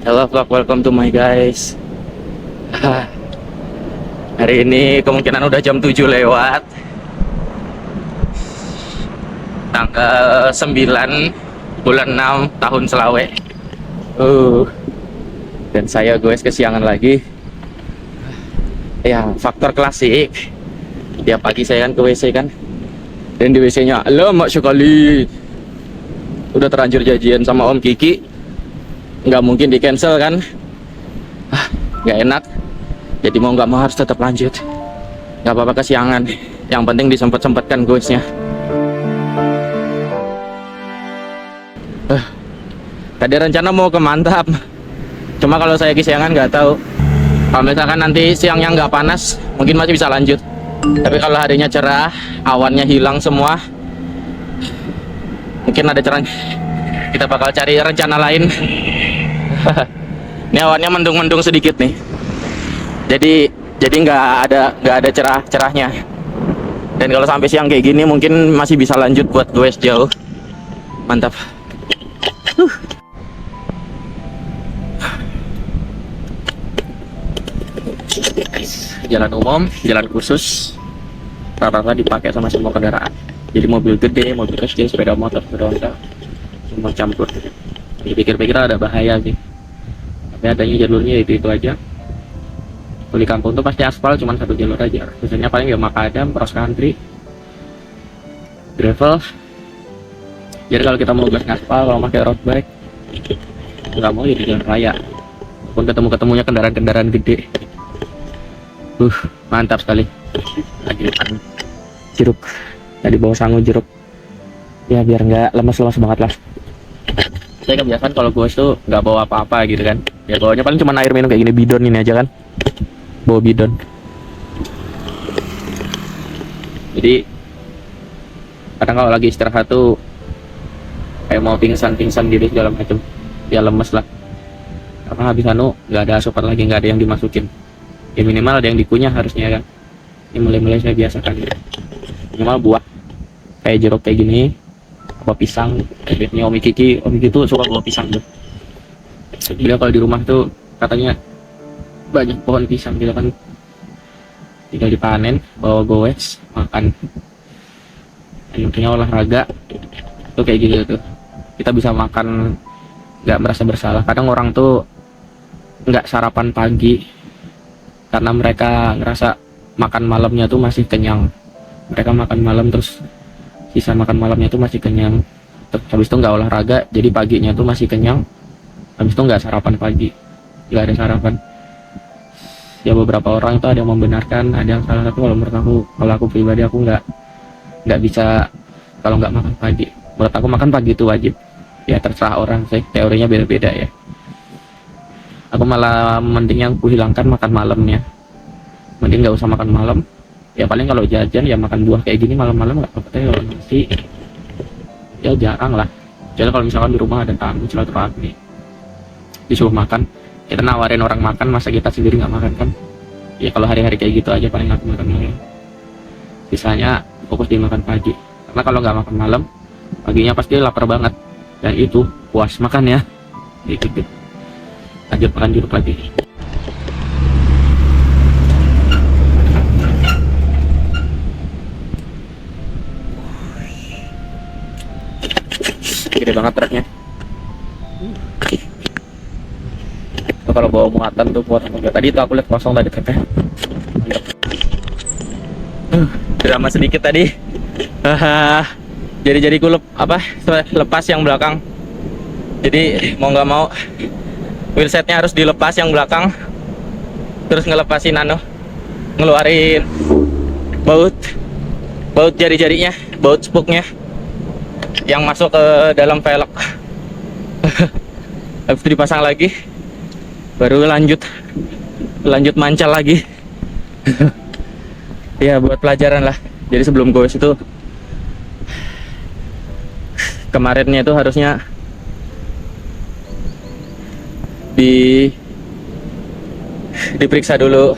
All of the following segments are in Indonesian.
Hello vlog, welcome to my guys. Hari ini kemungkinan udah jam 7 lewat. Tanggal 9 bulan 6 tahun Selawe. Dan saya guys kesiangan lagi. Ya, faktor klasik. Tiap pagi saya kan ke WC kan. Dan di WC-nya lama sekali. Udah terlanjur janjian sama Om Kiki. Nggak mungkin di cancel kan. Nggak enak. Jadi mau nggak mau harus tetap lanjut. Nggak apa-apa kesiangan. Yang penting disempet-sempetkan guysnya. Tadi rencana mau ke Mantap. Cuma kalau saya kesiangan nggak tahu. Kalau misalkan nanti siangnya nggak panas, mungkin masih bisa lanjut. Tapi kalau harinya cerah, awannya hilang semua, mungkin ada cerah. Kita bakal cari rencana lain. Ini awannya mendung-mendung sedikit nih. Jadi nggak ada cerahnya. Dan kalau sampai siang kayak gini, mungkin masih bisa lanjut buat goes jauh. Mantap. Jalan umum, jalan khusus, rata-rata dipakai sama semua kendaraan. Jadi mobil gede, mobil kecil, sepeda motor, sepeda Honda, semua campur. Dipikir-pikir ada bahaya sih. Tapi adanya jalurnya itu aja. Di kampung tuh pasti aspal, cuma satu jalur aja. Biasanya paling ya makadam, cross country, gravel. Jadi kalau kita mau gas aspal, kalau pakai road bike, nggak mau jadi jalan raya. Pun ketemunya kendaraan-kendaraan gede. Mantap sekali. Lagi depan jeruk. Tadi bawa sangu jeruk. Ya biar nggak lemes-lemes banget lah. Saya kebiasaan kalau gue tuh nggak bawa apa-apa gitu kan. Ya bawanya paling cuma air minum kayak gini, bidon ini aja kan. Bawa bidon. Jadi kadang kalau lagi istirahat tuh kayak mau pingsan gitu segala macam. Ya lemes lah. Karena habis nggak ada asupan lagi, nggak ada yang dimasukin. Ya minimal ada yang dikunyah harusnya kan. Ini mulai saya biasakan minimal buah kayak jeruk kayak gini, apa pisang. Biasanya Om Kiki tuh suka bawa pisang tuh. Beliau kalau di rumah tuh katanya banyak pohon pisang gitu kan, tinggal dipanen, bawa goes, makan. Intinya olahraga tuh kayak gitu tuh, kita bisa makan nggak merasa bersalah. Kadang orang tuh nggak sarapan pagi karena mereka ngerasa makan malamnya tuh masih kenyang. Mereka makan malam terus sisa makan malamnya tuh masih kenyang. Terus habis itu nggak olahraga, jadi paginya tuh masih kenyang. Habis itu nggak sarapan pagi, nggak ada sarapan. Ya beberapa orang itu ada yang membenarkan, ada yang salah. Tapi kalau aku pribadi aku nggak bisa kalau nggak makan pagi. Menurut aku makan pagi itu wajib. Ya terserah orang sih, teorinya beda-beda ya. Aku malah mending yang kuhilangkan makan malamnya. Mending nggak usah makan malam. Ya paling kalau jajan ya makan buah kayak gini malam-malam nggak apa-apa. Tapi kalau nasi ya jarang lah. Jadi kalau misalkan di rumah ada tamu silaturahmi disuruh makan, kita nawarin orang makan, masa kita sendiri nggak makan kan? Ya kalau hari-hari kayak gitu aja paling aku makan malam. Sisanya fokus di makan pagi. Karena kalau nggak makan malam, paginya pasti lapar banget. Dan itu puas makan ya. Gitu. Lanjut makan jeruk lagi. Gede banget truknya. Itu kalau bawa muatan tuh buat tadi itu aku lihat kosong tadi truknya. Drama sedikit tadi. Jadi lepas yang belakang. Jadi mau nggak mau wheelsetnya harus dilepas yang belakang, terus ngelepasin ngeluarin baut jari-jarinya, baut spooknya yang masuk ke dalam velg. Habis itu dipasang lagi, baru lanjut mancal lagi. Ya buat pelajaran lah. Jadi sebelum goes itu kemarinnya itu harusnya diperiksa dulu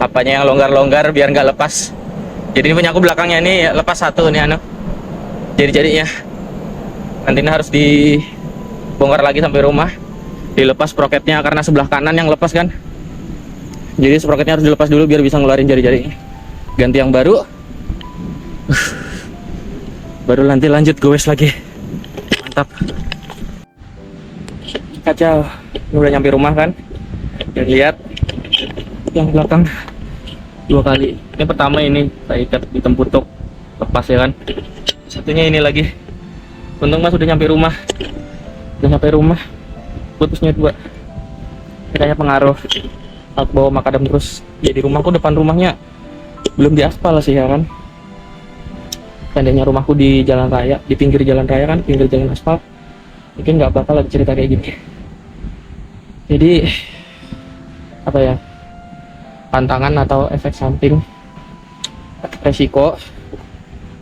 apanya yang longgar-longgar biar nggak lepas. Jadi ini punya aku belakangnya ini lepas satu nih jari-jarinya. Nanti ini harus dibongkar lagi sampai rumah. dilepas sproketnya karena sebelah kanan yang lepas kan. Jadi sproketnya harus dilepas dulu biar bisa ngeluarin jari-jari. Ganti yang baru. Baru nanti lanjut goes lagi. Mantap. Kacau. Ini udah nyampe rumah kan. Dan lihat yang belakang 2 kali. Ini pertama ini saya ikat di temputuk lepas ya kan. Satunya ini lagi. Untung mas udah nyampe rumah. Putusnya 2. Kayaknya pengaruh. Aku bawa makadam terus. Jadi rumahku depan rumahnya belum diaspal sih ya kan. Seandainya rumahku di jalan raya, di pinggir jalan raya kan, pinggir jalan aspal, mungkin nggak bakal ada cerita kayak gini. Jadi apa ya, pantangan atau efek samping resiko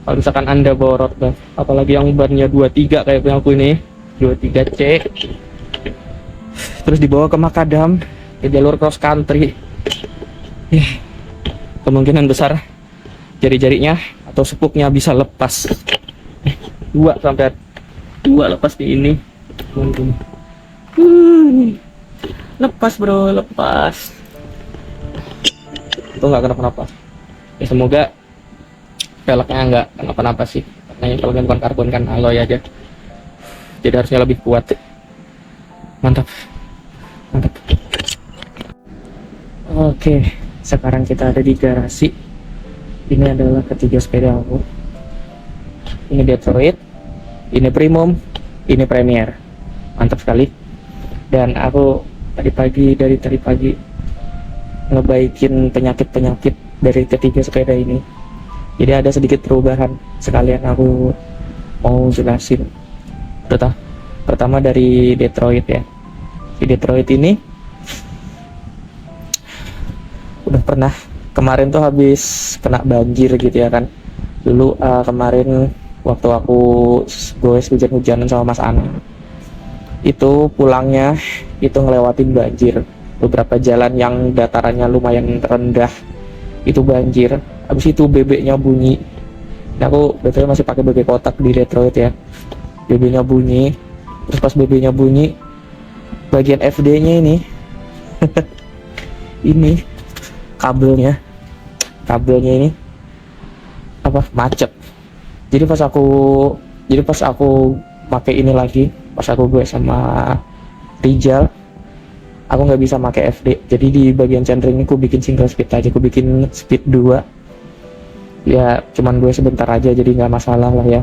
kalau misalkan anda bawa road bike, apalagi yang bannya 23 kayak punya aku ini 23C, terus dibawa ke makadam ke jalur cross country, kemungkinan besar jari-jarinya atau sepuknya bisa lepas. 2 lepas di ini. Lepas bro, lepas. Itu nggak kenapa-napa. Ya semoga velgnya nggak kenapa-napa sih. Karena kalau bukan karbon kan alloy aja. Jadi harusnya lebih kuat. Mantap. Oke, sekarang kita ada di garasi. Ini adalah ketiga sepeda aku. Ini Detroit, ini Premium, ini Premier. Mantap sekali. Dan aku tadi pagi ngebaikin penyakit dari ketiga sepeda ini. Jadi ada sedikit perubahan. Sekalian aku mau jelasin. Pertama dari Detroit ya. Di Detroit ini udah pernah kemarin tuh habis kena banjir gitu ya kan. Dulu kemarin waktu aku goes hujan-hujanan sama Mas Ana, itu pulangnya itu ngelewatin banjir. Beberapa jalan yang datarannya lumayan rendah itu banjir. Habis itu BB-nya bunyi. Nah, aku betul masih pakai BB kotak di Detroit ya. BB-nya bunyi. Terus pas BB-nya bunyi, bagian FD-nya ini ini kabelnya ini apa macet. Jadi pas aku pakai ini lagi, pas aku gue sama Rijal, aku nggak bisa pakai FD. Jadi di bagian centering ini aku bikin single speed aja, aku bikin speed 2 ya, cuman gue sebentar aja jadi nggak masalah lah ya.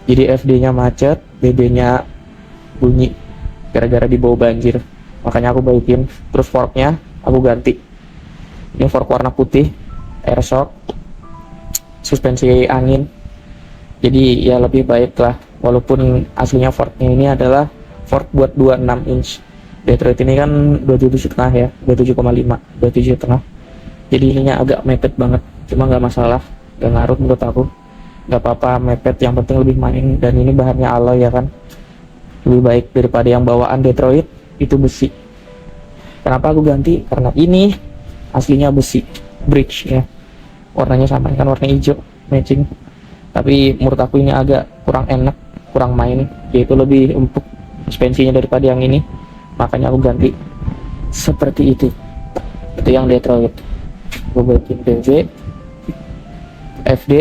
Jadi FD nya macet, BB nya bunyi gara-gara dibawa banjir, makanya aku baikin. Terus forknya aku ganti, ini fork warna putih airshock, suspensi angin, jadi ya lebih baik lah. Walaupun aslinya forknya ini adalah fork buat 26 inch. Detroit ini kan 27,5 ya, 27,5, jadi ininya agak mepet banget. Cuma nggak masalah, nggak ngaruh menurut aku, nggak apa-apa mepet, yang penting lebih main. Dan ini bahannya alloy ya kan, lebih baik daripada yang bawaan Detroit itu besi. Kenapa aku ganti? Karena ini aslinya besi bridge ya, warnanya sama kan, warna hijau matching. Tapi menurut aku ini agak kurang enak, kurang main, yaitu lebih empuk suspensinya daripada yang ini, makanya aku ganti seperti itu. Itu yang Detroit. Gue bikin BB, FD,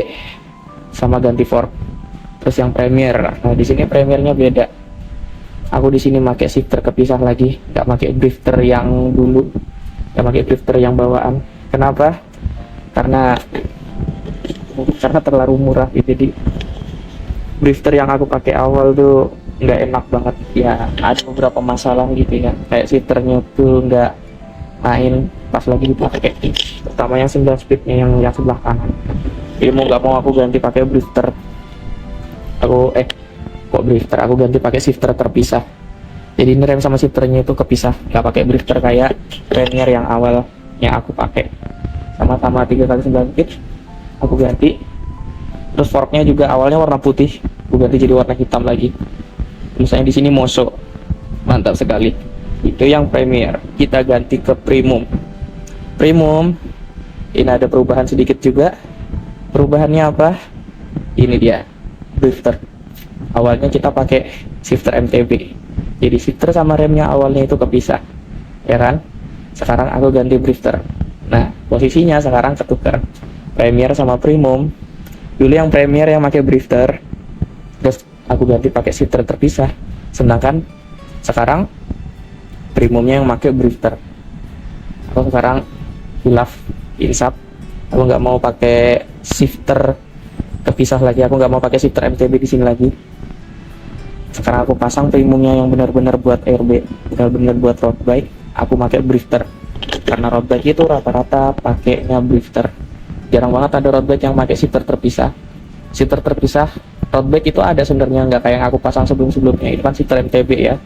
sama ganti fork. Terus yang Premier, nah di sini Premiernya beda. Aku di sini pakai shifter kepisah lagi, nggak pakai drifter yang dulu, nggak pakai drifter yang bawaan. Kenapa? Karena terlalu murah gitu. Jadi drifter yang aku pakai awal tuh nggak enak banget ya, ada beberapa masalah gitu ya, kayak shifternya tuh nggak main pas lagi dipakai, terutama yang 9 speednya yang sebelah kanan. Jadi mau nggak mau aku ganti pakai drifter. Aku ganti pakai shifter terpisah. Jadi ini rem sama shifternya itu kepisah, nggak pakai drifter kayak Premier yang awal yang aku pakai. Sama-sama 3x9 speed aku ganti. Terus forknya juga awalnya warna putih, aku ganti jadi warna hitam lagi. Misalnya di sini Moso, mantap sekali. Itu yang Premier. Kita ganti ke Premium. Ini ada perubahan sedikit juga. Perubahannya apa? Ini dia drifter. Awalnya kita pakai shifter MTB, Jadi shifter sama remnya awalnya itu kepisah, ya kan? Sekarang aku ganti drifter. Nah, posisinya sekarang ketukar. Premier sama Premium. Dulu yang Premier yang pakai drifter, terus aku ganti pakai shifter terpisah. Sedangkan sekarang Premiumnya yang pakai drifter. Aku sekarang hilaf, insaf. Aku nggak mau pakai shifter kepisah lagi. Aku nggak mau pakai shifter MTB di sini lagi. Sekarang aku pasang Premiumnya yang benar-benar buat RB, benar-benar buat road bike. Aku pakai drifter. Karena road bike itu rata-rata pakainya drifter. Jarang banget ada road bike yang pakai shifter terpisah. Shifter terpisah road bike itu ada sebenarnya, nggak kayak yang aku pasang sebelum-sebelumnya. Itu kan shifter MTB ya.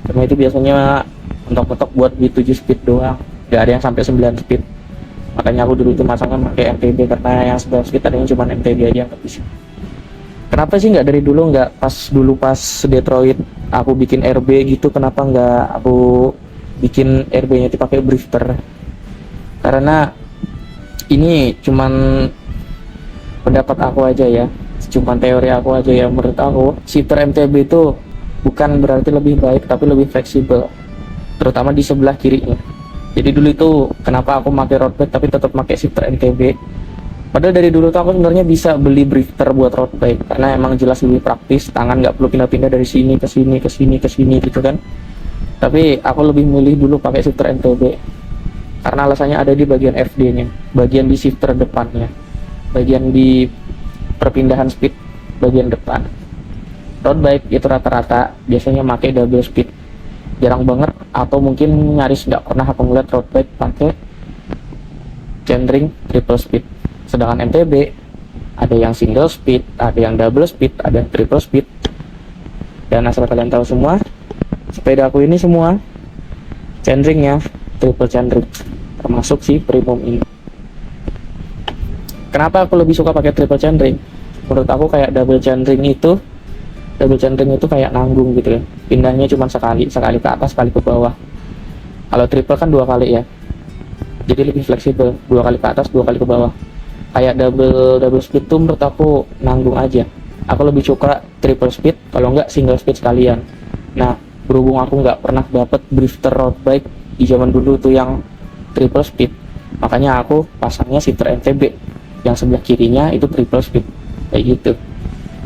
Karena itu biasanya mentok-mentok buat di 7 speed doang. Nggak ada yang sampai 9 speed. Makanya aku dulu itu masangnya pakai MTB, karena yang 9 speed ada yang cuma MTB aja yang terpisah. Kenapa sih nggak dari dulu, nggak pas Detroit aku bikin RB gitu, kenapa nggak aku bikin RB-nya itu pakai drifter? Karena ini cuman pendapat aku aja ya, cuman teori aku aja ya. Menurut aku shifter MTB itu bukan berarti lebih baik, tapi lebih fleksibel, terutama di sebelah kirinya. Jadi dulu itu kenapa aku pakai road bike tapi tetap pakai shifter MTB, padahal dari dulu tuh aku sebenarnya bisa beli drifter buat road bike, karena emang jelas lebih praktis, tangan nggak perlu pindah-pindah dari sini ke sini ke sini ke sini gitu kan. Tapi aku lebih milih dulu pakai shifter MTB karena alasannya ada di bagian FD-nya, bagian di shifter depannya, bagian di perpindahan speed bagian depan. Road bike itu rata-rata biasanya pakai double speed, jarang banget atau mungkin nyaris nggak pernah aku ngeliat road bike pakai chainring triple speed. Sedangkan MTB ada yang single speed, ada yang double speed, ada triple speed. Dan asal kalian tahu semua, sepeda aku ini semua chainringnya triple chainring, termasuk si Premium ini. Kenapa aku lebih suka pakai triple chainring? Menurut aku kayak double chainring itu kayak nanggung gitu ya, pindahnya cuma sekali ke atas, sekali ke bawah. Kalau triple kan 2 kali ya, jadi lebih fleksibel, 2 kali ke atas, 2 kali ke bawah. Kayak double speed tuh menurut aku nanggung aja. Aku lebih suka triple speed, kalau enggak single speed sekalian. Nah, berhubung aku nggak pernah dapet drifter road bike di zaman dulu tuh yang triple speed, makanya aku pasangnya shifter MTB yang sebelah kirinya itu triple speed kayak gitu.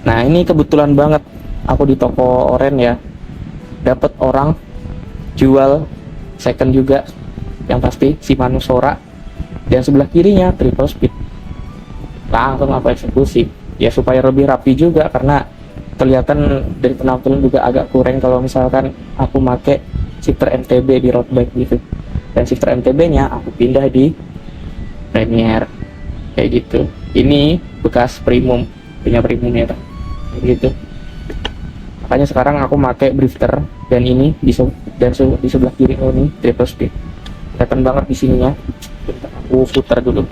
Nah, ini kebetulan banget aku di toko oren ya, dapet orang jual second juga, yang pasti Shimano Sora, dan sebelah kirinya triple speed. Langsung aku eksekusi ya, supaya lebih rapi juga, karena kelihatan dari penampilan juga agak kurang kalau misalkan aku make shifter MTB di road bike gitu. Dan shifter MTB nya aku pindah di Premier kayak gitu. Ini bekas Premium, punya Premium ya kayak gitu. Makanya sekarang aku pakai drifter, dan ini di sebelah kiri ini triple speed. Kelihatan banget di sininya. Aku putar dulu.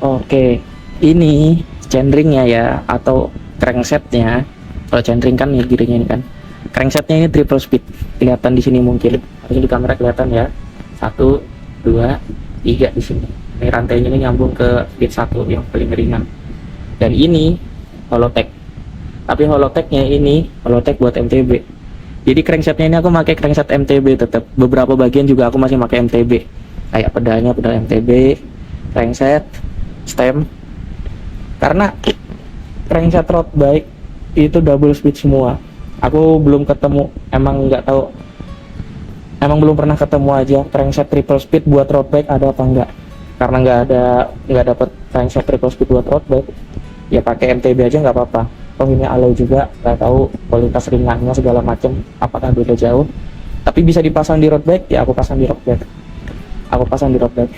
Oke, ini chainringnya ya, atau cranksetnya. Kalau chainring kan ya kirinya ini kan. Cranksetnya ini triple speed. Kelihatan di sini mungkin. Harusnya di kamera kelihatan ya. 1, 2, 3 di sini. Ini rantainya ini nyambung ke speed 1 yang paling ringan. Dan ini Holotech. Tapi Holotechnya ini Holotech buat MTB. Jadi cranksetnya ini aku pakai crankset MTB tetap. Beberapa bagian juga aku masih pakai MTB. Kayak pedalnya pedal MTB, crankset, stem. Karena crankset road bike itu double speed semua. Aku belum ketemu, emang belum pernah ketemu aja crankset triple speed buat road bike ada apa enggak. Karena nggak dapet crankset triple speed buat road bike, ya pakai MTB aja nggak apa-apa. Oh, ini alloy juga, nggak tahu kualitas ringannya segala macam apakah beda jauh. Tapi bisa dipasang di road bike, ya aku pasang di road bike.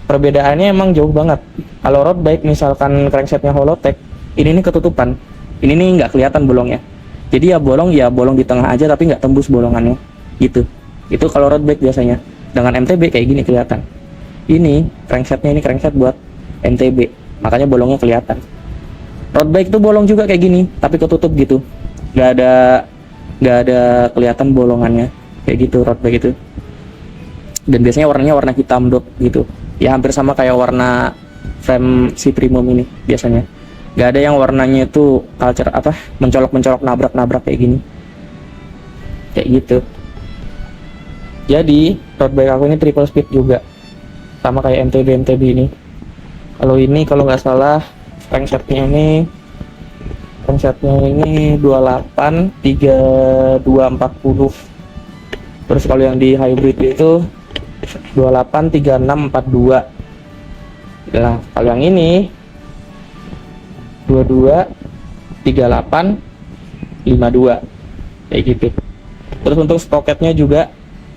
Perbedaannya emang jauh banget. Kalau road bike misalkan cranksetnya Holotech, ini ketutupan, ini nih nggak kelihatan bolongnya. Jadi ya bolong di tengah aja, tapi nggak tembus bolongannya gitu. Itu kalau road bike biasanya. Dengan MTB kayak gini kelihatan. Ini cranksetnya, ini crankset buat MTB, makanya bolongnya kelihatan. Road bike tuh bolong juga kayak gini, tapi ketutup gitu, nggak ada kelihatan bolongannya kayak gitu road bike itu. Dan biasanya warnanya warna hitam dot gitu ya, hampir sama kayak warna frame si Premium ini biasanya. Nggak ada yang warnanya itu mencolok nabrak kayak gini. kayak gitu. Jadi road bike aku ini triple speed juga, sama kayak MTB ini. Kalau ini kalau nggak salah cranksetnya ini 28 32 40. Terus kalau yang di hybrid itu 28 36 42. Nah kalau yang ini 22 38 52 kayak gitu. Terus untuk sprocketnya juga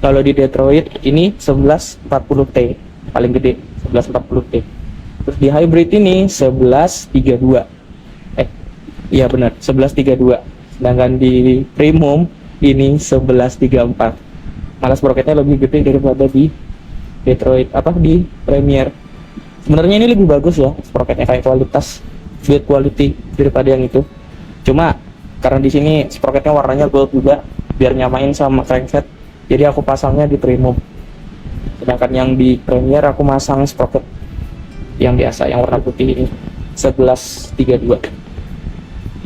kalau di Detroit ini 1140T paling gede, 1140T. Terus di hybrid ini 1132. Iya benar, 1132. Sedangkan di premium ini 1134. Malah sprocketnya lebih gede daripada di Detroit di Premier. Sebenarnya ini lebih bagus ya sprocketnya, kayak kualitas build quality daripada yang itu. Cuma karena di sini sprocketnya warnanya gold juga biar nyamain sama crankset, jadi aku pasangnya di premium. Sedangkan yang di Premier aku masang sprocket yang biasa yang warna putih ini 1132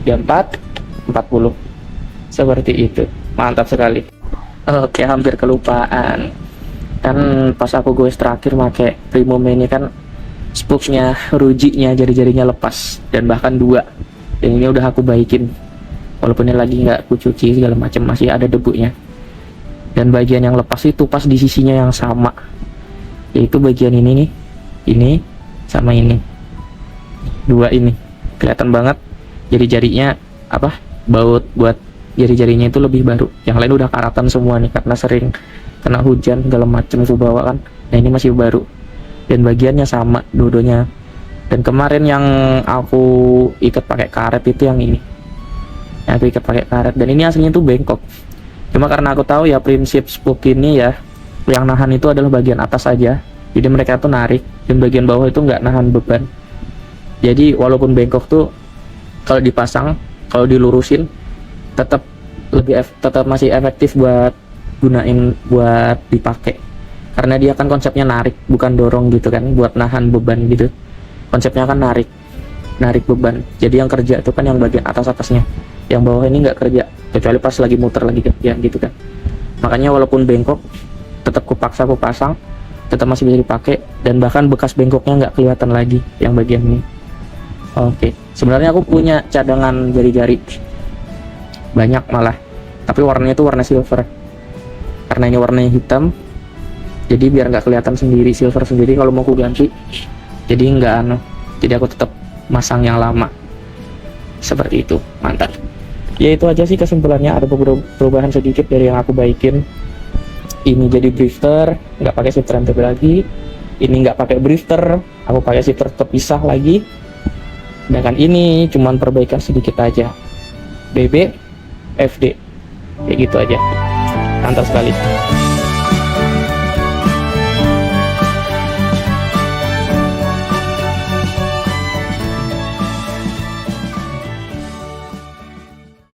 34 40 seperti itu. Mantap sekali. Oke, hampir kelupaan kan pas aku goes terakhir pakai premium ini kan spokesnya, rujinya, jari-jarinya lepas dan bahkan dua, dan ini udah aku baikin walaupun ini lagi nggak aku cuci segala macam, masih ada debunya. Dan bagian yang lepas itu pas di sisinya yang sama, yaitu bagian ini nih, ini sama ini, dua ini kelihatan banget. Jari-jarinya baut buat jari-jarinya itu lebih baru, yang lain udah karatan semua nih karena sering kena hujan segala macam ke bawah kan. Nah ini masih baru dan bagiannya sama dua-duanya. Dan kemarin yang aku ikat pakai karet itu yang ini, yang aku ikat pakai karet, dan ini aslinya tuh bengkok. Cuma karena aku tahu ya prinsip spoke ini ya, yang nahan itu adalah bagian atas saja, jadi mereka tuh narik, dan bagian bawah itu nggak nahan beban. Jadi walaupun bengkok tuh kalau dipasang, kalau dilurusin tetap masih efektif buat gunain, buat dipakai, karena dia kan konsepnya narik bukan dorong gitu kan, buat nahan beban gitu. Konsepnya kan narik beban, jadi yang kerja itu kan yang bagian atasnya, yang bawah ini nggak kerja kecuali pas lagi muter lagi kerjaan gitu kan. Makanya walaupun bengkok tetap kupaksa aku pasang, tetap masih bisa dipakai, dan bahkan bekas bengkoknya nggak kelihatan lagi yang bagian ini. Oke, sebenarnya aku punya cadangan jari-jari banyak malah, tapi warnanya itu warna silver. Karena ini warnanya hitam, jadi biar nggak kelihatan sendiri silver sendiri kalau mau aku ganti. Jadi jadi aku tetap masang yang lama. Seperti itu, mantap. Ya itu aja sih kesimpulannya, ada beberapa perubahan sedikit dari yang aku baikin. Ini jadi drifter, nggak pakai shifter MTB lagi. Ini nggak pakai drifter, aku pakai shifter terpisah lagi. Sedangkan ini cuman perbaikan sedikit aja, BB FD kayak gitu aja. Mantap sekali.